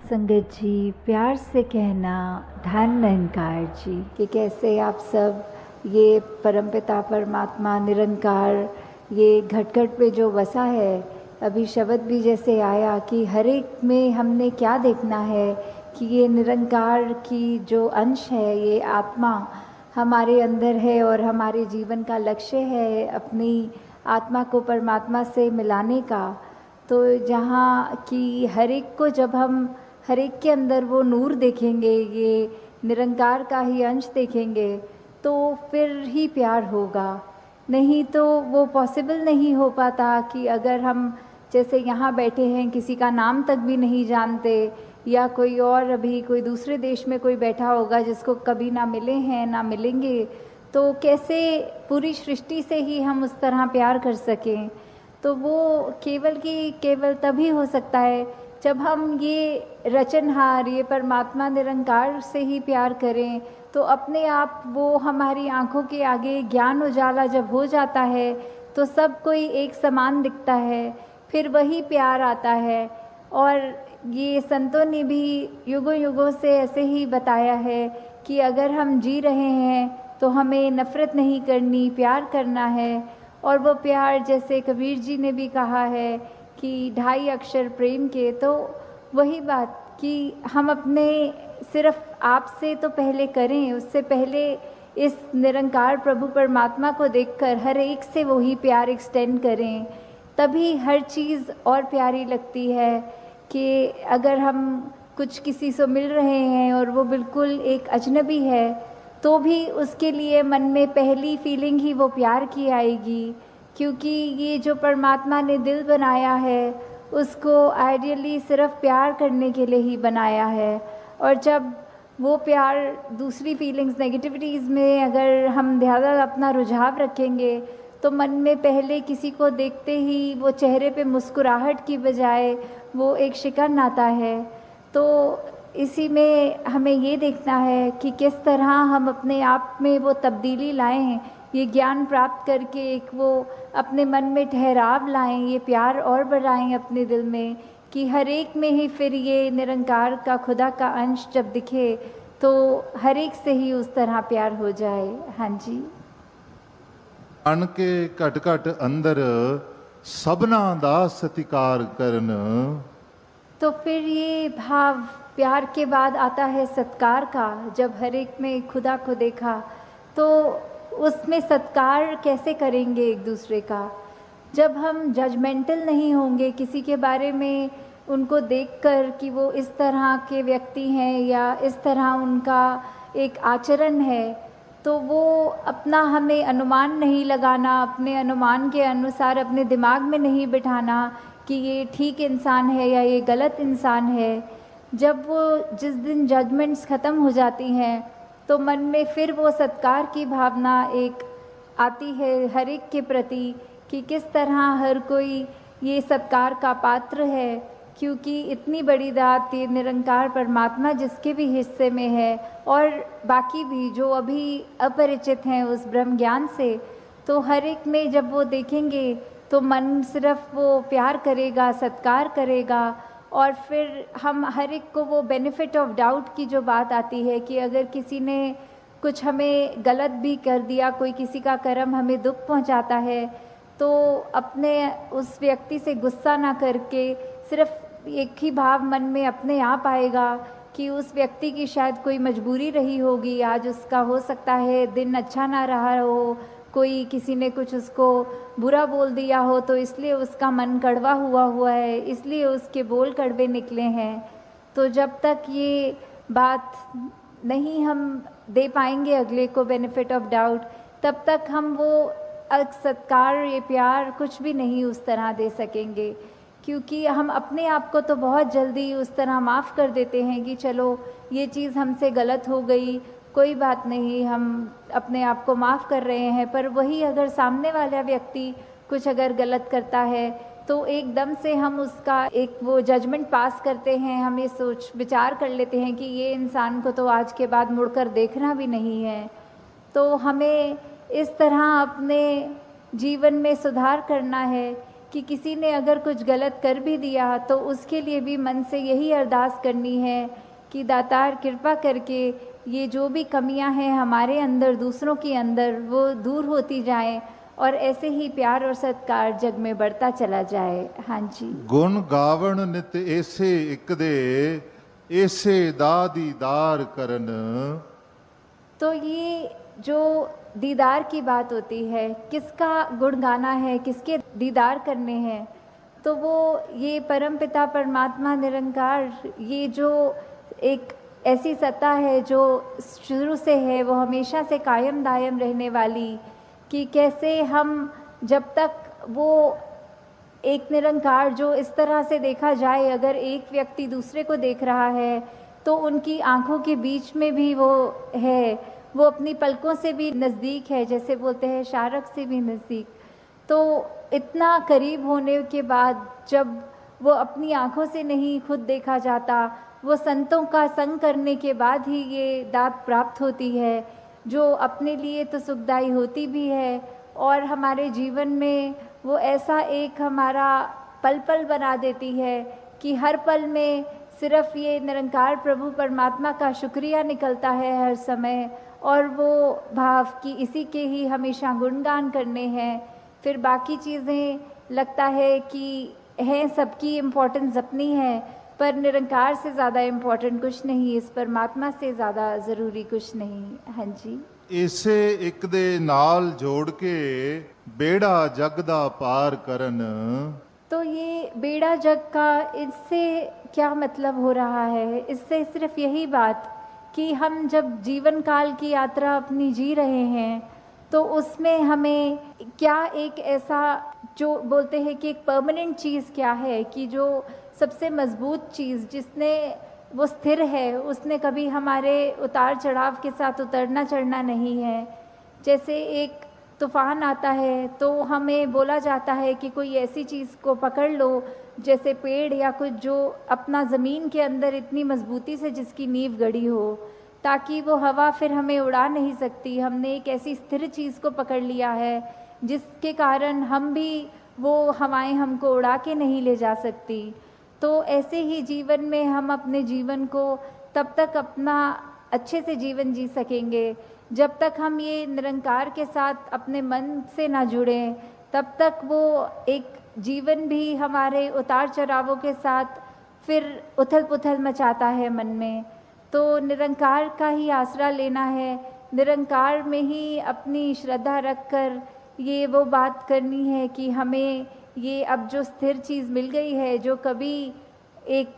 संगत जी, प्यार से कहना धन निरंकार जी कि कैसे आप सब ये परमपिता परमात्मा निरंकार ये घट घट पे जो बसा है, अभी शब्द भी जैसे आया कि हर एक में हमने क्या देखना है कि ये निरंकार की जो अंश है, ये आत्मा हमारे अंदर है और हमारे जीवन का लक्ष्य है अपनी आत्मा को परमात्मा से मिलाने का। तो जहाँ कि हर एक को जब हम हर एक के अंदर वो नूर देखेंगे, ये निरंकार का ही अंश देखेंगे, तो फिर ही प्यार होगा। नहीं तो वो पॉसिबल नहीं हो पाता कि अगर हम जैसे यहाँ बैठे हैं, किसी का नाम तक भी नहीं जानते, या कोई और अभी कोई दूसरे देश में कोई बैठा होगा जिसको कभी ना मिले हैं ना मिलेंगे, तो कैसे पूरी सृष्टि से ही हम उस तरह प्यार कर सकें। तो वो केवल तभी हो सकता है जब हम ये रचनहार, ये परमात्मा निरंकार से ही प्यार करें। तो अपने आप वो हमारी आंखों के आगे ज्ञान उजाला जब हो जाता है तो सब कोई एक समान दिखता है, फिर वही प्यार आता है। और ये संतों ने भी युगों युगों से ऐसे ही बताया है कि अगर हम जी रहे हैं तो हमें नफ़रत नहीं करनी, प्यार करना है। और वो प्यार जैसे कबीर जी ने भी कहा है कि 2.5 अक्षर प्रेम के, तो वही बात कि हम अपने सिर्फ आप से तो पहले करें, उससे पहले इस निरंकार प्रभु परमात्मा को देखकर हर एक से वही प्यार एक्सटेंड करें, तभी हर चीज़ और प्यारी लगती है। कि अगर हम कुछ किसी से मिल रहे हैं और वो बिल्कुल एक अजनबी है, तो भी उसके लिए मन में पहली फीलिंग ही वो प्यार की आएगी, क्योंकि ये जो परमात्मा ने दिल बनाया है उसको आइडियली सिर्फ प्यार करने के लिए ही बनाया है। और जब वो प्यार दूसरी फीलिंग्स, नेगेटिविटीज़ में अगर हम ज़्यादा अपना रुझाव रखेंगे, तो मन में पहले किसी को देखते ही वो चेहरे पे मुस्कुराहट की बजाय वो एक शिकन आता है। तो इसी में हमें ये देखना है कि किस तरह हम अपने आप में वो तब्दीली लाएं, ये ज्ञान प्राप्त करके एक वो अपने मन में ठहराव लाएं, ये प्यार और बढ़ाएं अपने दिल में, कि हर एक में ही फिर ये निरंकार का, खुदा का अंश जब दिखे तो हर एक से ही उस तरह प्यार हो जाए। हाँ जी। अण के घट घट अंदर सबना दा सत्कार करन। तो फिर ये भाव प्यार के बाद आता है सत्कार का। जब हर एक में खुदा को देखा तो उसमें सत्कार कैसे करेंगे एक दूसरे का, जब हम जजमेंटल नहीं होंगे किसी के बारे में, उनको देखकर कि वो इस तरह के व्यक्ति हैं या इस तरह उनका एक आचरण है, तो वो अपना हमें अनुमान नहीं लगाना, अपने अनुमान के अनुसार अपने दिमाग में नहीं बिठाना कि ये ठीक इंसान है या ये गलत इंसान है। जब वो जिस दिन जजमेंट्स ख़त्म हो जाती हैं तो मन में फिर वो सत्कार की भावना एक आती है हर एक के प्रति, कि किस तरह हर कोई ये सत्कार का पात्र है, क्योंकि इतनी बड़ी दात ये निरंकार परमात्मा जिसके भी हिस्से में है, और बाकी भी जो अभी अपरिचित हैं उस ब्रह्म ज्ञान से, तो हर एक में जब वो देखेंगे तो मन सिर्फ वो प्यार करेगा, सत्कार करेगा। और फिर हम हर एक को वो बेनिफिट ऑफ डाउट की जो बात आती है कि अगर किसी ने कुछ हमें गलत भी कर दिया, कोई किसी का कर्म हमें दुख पहुंचाता है, तो अपने उस व्यक्ति से गुस्सा ना करके सिर्फ एक ही भाव मन में अपने आप आएगा कि उस व्यक्ति की शायद कोई मजबूरी रही होगी, आज उसका हो सकता है दिन अच्छा ना रहा हो, कोई किसी ने कुछ उसको बुरा बोल दिया हो, तो इसलिए उसका मन कड़वा हुआ है, इसलिए उसके बोल कड़वे निकले हैं। तो जब तक ये बात नहीं हम दे पाएंगे अगले को बेनिफिट ऑफ डाउट, तब तक हम वो सत्कार, ये प्यार कुछ भी नहीं उस तरह दे सकेंगे, क्योंकि हम अपने आप को तो बहुत जल्दी उस तरह माफ़ कर देते हैं कि चलो ये चीज़ हमसे गलत हो गई, कोई बात नहीं, हम अपने आप को माफ़ कर रहे हैं। पर वही अगर सामने वाला व्यक्ति कुछ अगर गलत करता है तो एकदम से हम उसका एक वो जजमेंट पास करते हैं, हम ये सोच विचार कर लेते हैं कि ये इंसान को तो आज के बाद मुड़कर देखना भी नहीं है। तो हमें इस तरह अपने जीवन में सुधार करना है कि किसी ने अगर कुछ गलत कर भी दिया तो उसके लिए भी मन से यही अरदास करनी है कि दातार कृपा करके ये जो भी कमियां हैं हमारे अंदर, दूसरों के अंदर, वो दूर होती जाएं और ऐसे ही प्यार और सत्कार जग में बढ़ता चला जाए। हाँ जी। गुण गावण नित ऐसे एक दे, ऐसे दा दीदार करन। तो ये जो दीदार की बात होती है, किसका गुण गाना है, किसके दीदार करने हैं, तो वो ये परमपिता परमात्मा निरंकार, ये जो एक ऐसी सत्ता है जो शुरू से है, वो हमेशा से कायम दायम रहने वाली, कि कैसे हम जब तक वो एक निरंकार जो इस तरह से देखा जाए, अगर एक व्यक्ति दूसरे को देख रहा है तो उनकी आंखों के बीच में भी वो है, वो अपनी पलकों से भी नज़दीक है, जैसे बोलते हैं शारक से भी नज़दीक। तो इतना करीब होने के बाद जब वो अपनी आंखों से नहीं खुद देखा जाता, वो संतों का संग करने के बाद ही ये दात प्राप्त होती है, जो अपने लिए तो सुखदायी होती भी है और हमारे जीवन में वो ऐसा एक हमारा पल पल बना देती है कि हर पल में सिर्फ ये निरंकार प्रभु परमात्मा का शुक्रिया निकलता है हर समय, और वो भाव कि इसी के ही हमेशा गुणगान करने हैं। फिर बाकी चीज़ें लगता है कि हैं, सबकी इम्पोर्टेंस अपनी है, पर निरंकार से ज़्यादा इम्पोर्टेंट कुछ नहीं, इस परमात्मा से ज़्यादा ज़रूरी कुछ नहीं। हाँ जी। ਇਸੇ ਇੱਕ ਦੇ ਨਾਲ ਜੋੜ ਕੇ ਬੇੜਾ ਜਗ ਦਾ ਪਾਰ ਕਰਨ। तो ये बेड़ा जग का, इससे क्या मतलब हो रहा है? इससे सिर्फ यही बात कि हम जब जीवन काल की यात्रा अपनी जी रहे हैं तो उसमें हमें क्या एक ऐसा जो बोलते हैं कि एक परमानेंट चीज़ क्या है, कि जो सबसे मजबूत चीज़ जिसने वो स्थिर है, उसने कभी हमारे उतार चढ़ाव के साथ उतरना चढ़ना नहीं है। जैसे एक तूफान आता है तो हमें बोला जाता है कि कोई ऐसी चीज़ को पकड़ लो, जैसे पेड़ या कुछ जो अपना ज़मीन के अंदर इतनी मजबूती से जिसकी नींव गड़ी हो, ताकि वो हवा फिर हमें उड़ा नहीं सकती। हमने एक ऐसी स्थिर चीज़ को पकड़ लिया है जिसके कारण हम भी, वो हवाएं हमको उड़ा के नहीं ले जा सकती। तो ऐसे ही जीवन में हम अपने जीवन को तब तक अपना अच्छे से जीवन जी सकेंगे जब तक हम ये निरंकार के साथ अपने मन से ना जुड़ें, तब तक वो एक जीवन भी हमारे उतार चढ़ावों के साथ फिर उथल पुथल मचाता है मन में। तो निरंकार का ही आसरा लेना है, निरंकार में ही अपनी श्रद्धा रखकर ये वो बात करनी है कि हमें ये अब जो स्थिर चीज़ मिल गई है, जो कभी एक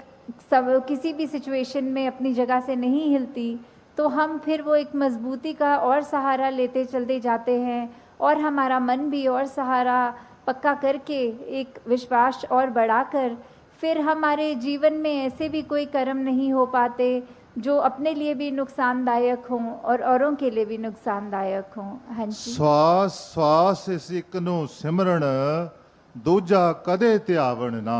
किसी भी सिचुएशन में अपनी जगह से नहीं हिलती, तो हम फिर वो एक मजबूती का और सहारा लेते चलते जाते हैं और हमारा मन भी और सहारा पक्का करके एक विश्वास और बढ़ाकर फिर हमारे जीवन में ऐसे भी कोई कर्म नहीं हो पाते जो अपने लिए भी नुकसानदायक हों और औरों के लिए भी नुकसानदायक हों। हाँ जी। श्वास श्वास इस एक नु सिमरण, दूजा कदे त्यावण ना।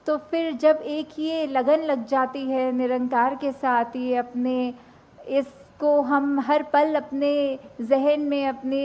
तो फिर जब एक ये लगन लग जाती है निरंकार के साथ, ये अपने इसको हम हर पल अपने जहन में, अपने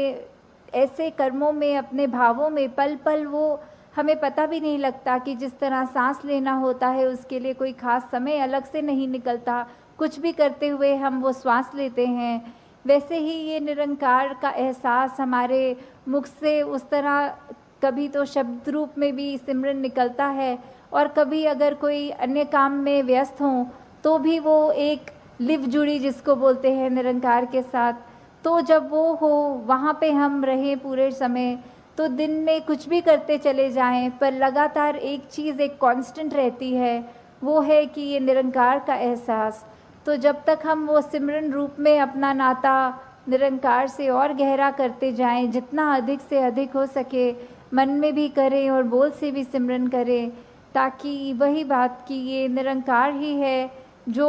ऐसे कर्मों में, अपने भावों में पल पल, वो हमें पता भी नहीं लगता कि जिस तरह सांस लेना होता है उसके लिए कोई खास समय अलग से नहीं निकलता, कुछ भी करते हुए हम वो श्वास लेते हैं, वैसे ही ये निरंकार का एहसास हमारे मुख से उस तरह कभी तो शब्द रूप में भी सिमरन निकलता है और कभी अगर कोई अन्य काम में व्यस्त हों तो भी वो एक लिव जुड़ी जिसको बोलते हैं निरंकार के साथ। तो जब वो हो वहाँ पे हम रहें पूरे समय, तो दिन में कुछ भी करते चले जाएं पर लगातार एक चीज़ एक कांस्टेंट रहती है, वो है कि ये निरंकार का एहसास। तो जब तक हम वो सिमरन रूप में अपना नाता निरंकार से और गहरा करते जाएं, जितना अधिक से अधिक हो सके मन में भी करें और बोल से भी सिमरन करें, ताकि वही बात कि ये निरंकार ही है जो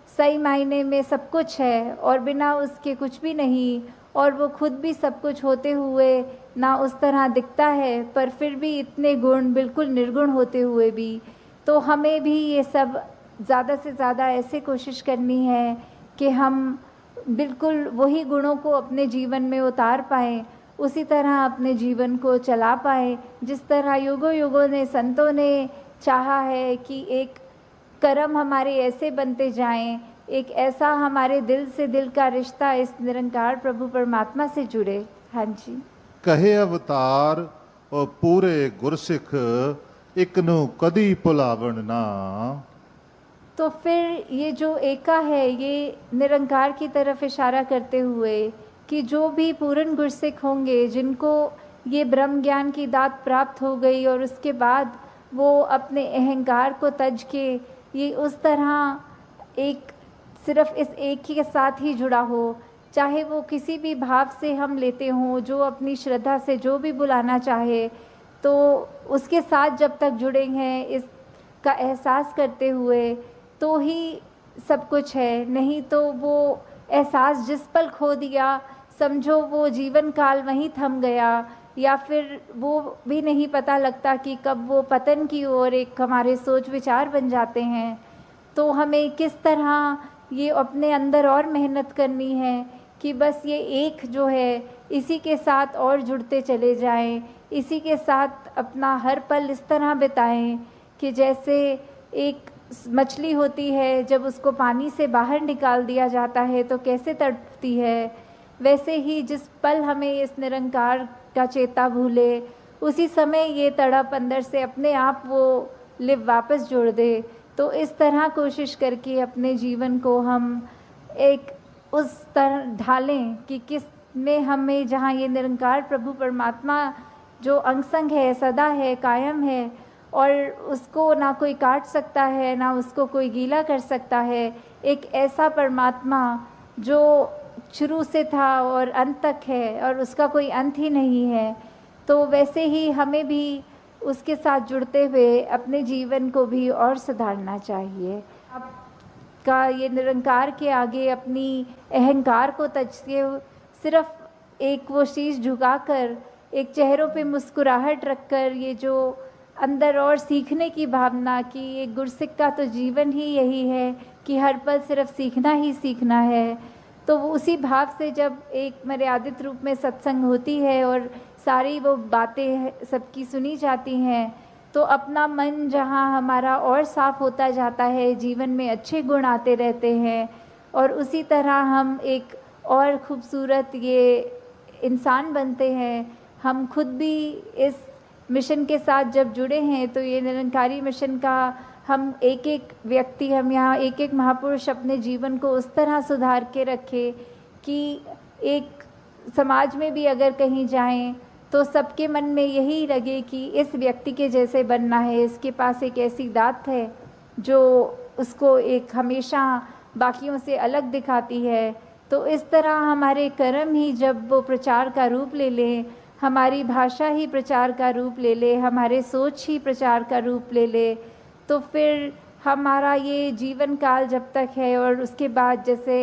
सही मायने में सब कुछ है और बिना उसके कुछ भी नहीं, और वो खुद भी सब कुछ होते हुए ना उस तरह दिखता है, पर फिर भी इतने गुण बिल्कुल निर्गुण होते हुए भी। तो हमें भी ये सब ज़्यादा से ज़्यादा ऐसे कोशिश करनी है कि हम बिल्कुल वही गुणों को अपने जीवन में उतार पाएँ उसी तरह अपने जीवन को चला पाए, जिस तरह युगों युगों ने संतों ने चाहा है कि एक कर्म हमारे ऐसे बनते जाएं, एक ऐसा हमारे दिल से दिल का रिश्ता इस निरंकार प्रभु परमात्मा से जुड़े। हाँ जी। कहे अवतार और पूरे गुरसिख एक नु कदी भुलावण ना। तो फिर ये जो एका है, ये निरंकार की तरफ इशारा करते हुए कि जो भी पूर्ण गुरसिख होंगे, जिनको ये ब्रह्म ज्ञान की दात प्राप्त हो गई और उसके बाद वो अपने अहंकार को तज के ये उस तरह एक सिर्फ इस एक ही के साथ ही जुड़ा हो, चाहे वो किसी भी भाव से हम लेते हों, जो अपनी श्रद्धा से जो भी बुलाना चाहे, तो उसके साथ जब तक जुड़े हैं इसका एहसास करते हुए तो ही सब कुछ है। नहीं तो वो एहसास जिस पल खो दिया, समझो वो जीवन काल वहीं थम गया, या फिर वो भी नहीं पता लगता कि कब वो पतन की ओर एक हमारे सोच विचार बन जाते हैं। तो हमें किस तरह ये अपने अंदर और मेहनत करनी है कि बस ये एक जो है इसी के साथ और जुड़ते चले जाएं, इसी के साथ अपना हर पल इस तरह बिताएं कि जैसे एक मछली होती है, जब उसको पानी से बाहर निकाल दिया जाता है तो कैसे तड़पती है, वैसे ही जिस पल हमें इस निरंकार का चेता भूले, उसी समय ये तड़प अंदर से अपने आप वो लिव वापस जोड़ दे। तो इस तरह कोशिश करके अपने जीवन को हम एक उस तरह ढालें कि किस में हमें, जहाँ ये निरंकार प्रभु परमात्मा जो अंग संग है, सदा है, कायम है, और उसको ना कोई काट सकता है, ना उसको कोई गीला कर सकता है, एक ऐसा परमात्मा जो शुरू से था और अंत तक है और उसका कोई अंत ही नहीं है। तो वैसे ही हमें भी उसके साथ जुड़ते हुए अपने जीवन को भी और सुधारना चाहिए। आपका ये निरंकार के आगे अपनी अहंकार को तजते सिर्फ एक वो शीश झुकाकर, एक चेहरों पे मुस्कुराहट रखकर, ये जो अंदर और सीखने की भावना कि एक गुरसिख का तो जीवन ही यही है कि हर पल सिर्फ सीखना ही सीखना है, तो वो उसी भाव से जब एक मर्यादित रूप में सत्संग होती है और सारी वो बातें सबकी सुनी जाती हैं, तो अपना मन जहाँ हमारा और साफ होता जाता है, जीवन में अच्छे गुण आते रहते हैं, और उसी तरह हम एक और खूबसूरत ये इंसान बनते हैं। हम खुद भी इस मिशन के साथ जब जुड़े हैं, तो ये निरंकारी मिशन का हम एक एक व्यक्ति, हम यहाँ एक एक महापुरुष अपने जीवन को उस तरह सुधार के रखें कि एक समाज में भी अगर कहीं जाएं तो सबके मन में यही लगे कि इस व्यक्ति के जैसे बनना है, इसके पास एक ऐसी दात है जो उसको एक हमेशा बाकियों से अलग दिखाती है। तो इस तरह हमारे कर्म ही जब वो प्रचार का रूप ले लें, हमारी भाषा ही प्रचार का रूप ले ले, हमारे सोच ही प्रचार का रूप ले ले, तो फिर हमारा ये जीवन काल जब तक है और उसके बाद जैसे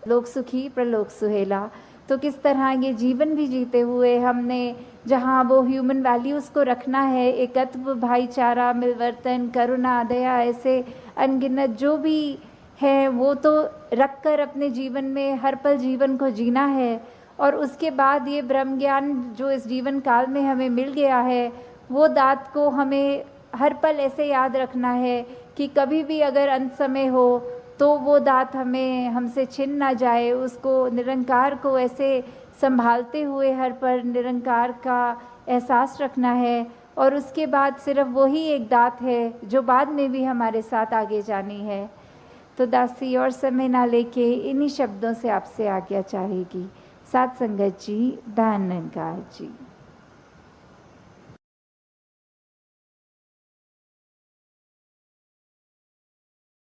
लोक सुखी प्रलोक सुहेला, तो किस तरह ये जीवन भी जीते हुए हमने जहाँ वो ह्यूमन वैल्यूज़ को रखना है, एकत्व, भाईचारा, मिलवर्तन, करुणा, दया, ऐसे अनगिनत जो भी है वो तो रख कर अपने जीवन में हर पल जीवन को जीना है। और उसके बाद ये ब्रह्म ज्ञान जो इस जीवन काल में हमें मिल गया है, वो दात को हमें हर पल ऐसे याद रखना है कि कभी भी अगर अंत समय हो तो वो दात हमें हमसे छिन ना जाए, उसको निरंकार को ऐसे संभालते हुए हर पल निरंकार का एहसास रखना है। और उसके बाद सिर्फ वही एक दात है जो बाद में भी हमारे साथ आगे जानी है। तो दासी और समय ना लेके इन्हीं शब्दों से आपसे आज्ञा चाहेगी। साथ संगत जी, धन निरंकार जी।